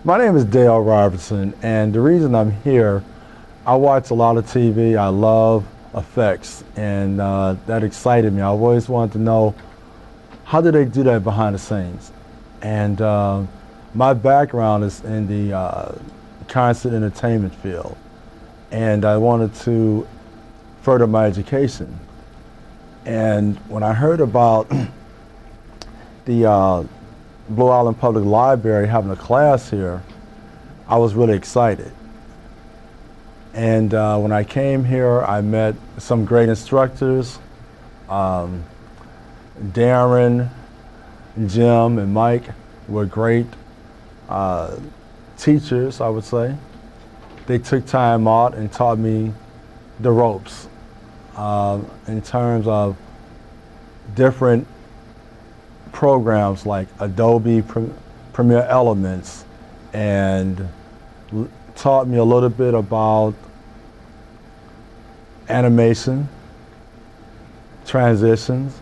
My name is Dale Robertson, and the reason I'm here, I watch a lot of TV. I love effects, and that excited me. I always wanted to know, how do they do that behind the scenes? And my background is in the concert entertainment field, and I wanted to further my education. And when I heard about the Blue Island Public Library having a class here, I was really excited. And when I came here, I met some great instructors, Darren, Jim, and Mike were great teachers, I would say. They took time out and taught me the ropes in terms of different programs like Adobe Premiere Elements, and taught me a little bit about animation, transitions.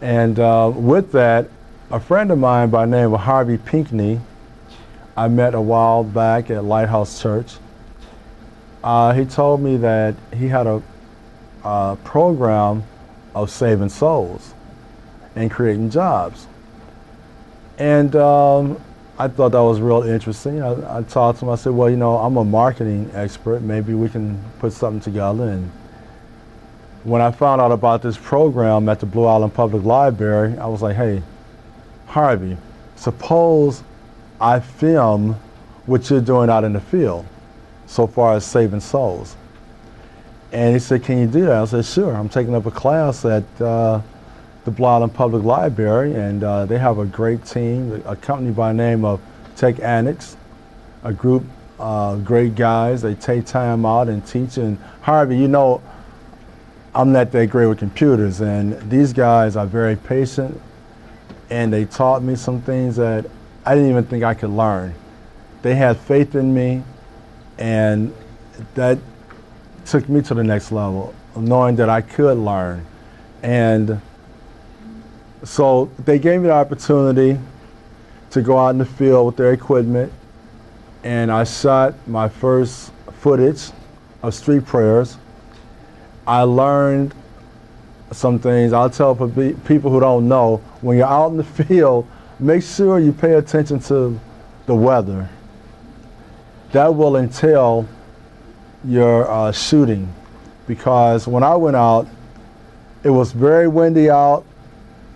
And with that, a friend of mine by the name of Harvey Pinckney, I met a while back at Lighthouse Church. He told me that he had a program of saving souls and creating jobs. And I thought that was real interesting. I talked to him, I said, well, you know, I'm a marketing expert, maybe we can put something together. And when I found out about this program at the Blue Island Public Library, I was like, hey, Harvey, suppose I film what you're doing out in the field so far as saving souls. And he said, can you do that? I said, sure. I'm taking up a class at the Blue Island Public Library, and they have a great team, a company by the name of Tech Annex, a group of great guys. They take time out and teach. And Harvey, you know, I'm not that great with computers, and these guys are very patient, and they taught me some things that I didn't even think I could learn. They had faith in me, and that took me to the next level, knowing that I could learn. And so they gave me the opportunity to go out in the field with their equipment, and I shot my first footage of street prayers. I learned some things. I'll tell people who don't know, when you're out in the field, make sure you pay attention to the weather. That will entail your shooting, because when I went out, it was very windy out,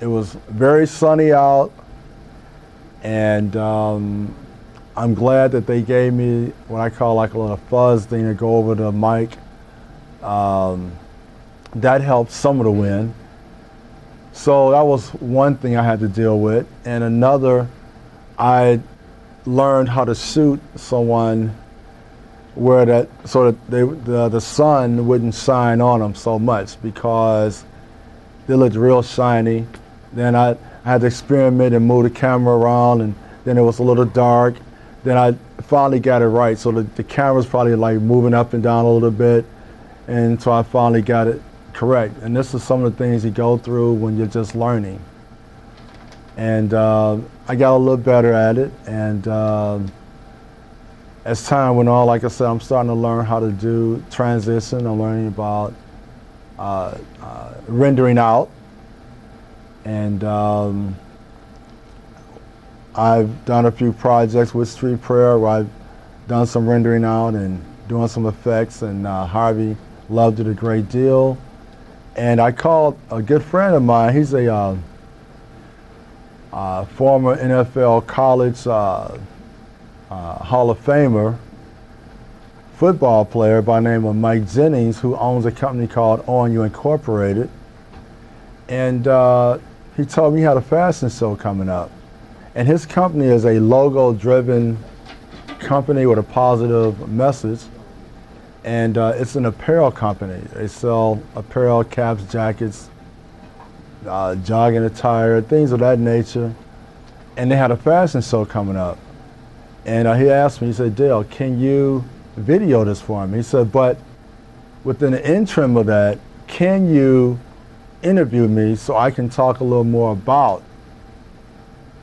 it was very sunny out, and I'm glad that they gave me what I call like a little fuzz thing to go over the mic. That helped some of the wind. So that was one thing I had to deal with. And another, I learned how to shoot someone where so that the sun wouldn't shine on them so much, because they looked real shiny. Then I had to experiment and move the camera around, and then it was a little dark. Then I finally got it right. So the camera's probably like moving up and down a little bit. And so I finally got it correct. And this is some of the things you go through when you're just learning. And I got a little better at it. And as time went on, like I said, I'm starting to learn how to do transition. I'm learning about rendering out. And I've done a few projects with Street Prayer where I've done some rendering out and doing some effects, and Harvey loved it a great deal. And I called a good friend of mine. He's a former NFL college Hall of Famer football player by the name of Mike Jennings, who owns a company called ONU Incorporated. And he told me he had a fashion show coming up. And his company is a logo-driven company with a positive message. And it's an apparel company. They sell apparel, caps, jackets, jogging attire, things of that nature. And they had a fashion show coming up. And he asked me, he said, Dale, can you video this for me? He said, but within the interim of that, can you interview me so I can talk a little more about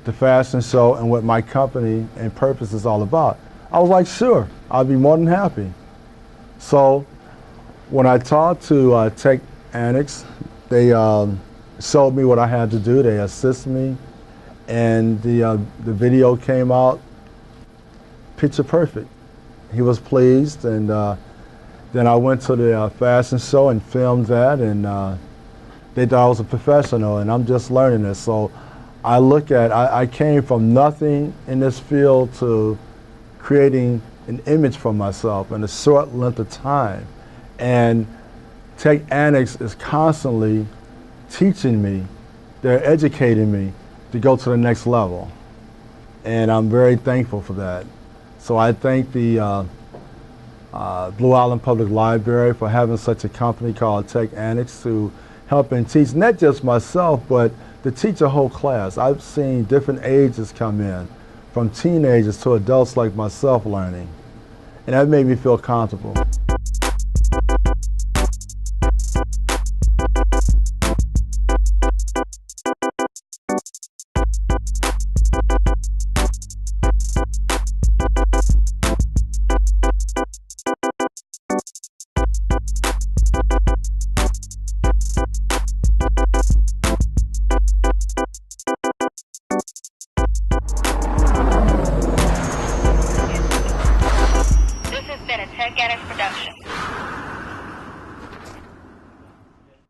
the fashion show and what my company and purpose is all about. I was like, sure, I'd be more than happy. So when I talked to Tech Annex, they showed me what I had to do. They assisted me, and the video came out picture perfect. He was pleased, and then I went to the fashion show and filmed that, and they thought I was a professional, and I'm just learning this. So I came from nothing in this field to creating an image for myself in a short length of time. And Tech Annex is constantly teaching me, they're educating me to go to the next level. And I'm very thankful for that. So I thank the Blue Island Public Library for having such a company called Tech Annex to help and teach, not just myself, but to teach a whole class. I've seen different ages come in, from teenagers to adults like myself learning. And that made me feel comfortable. This has been a Tech Annex production.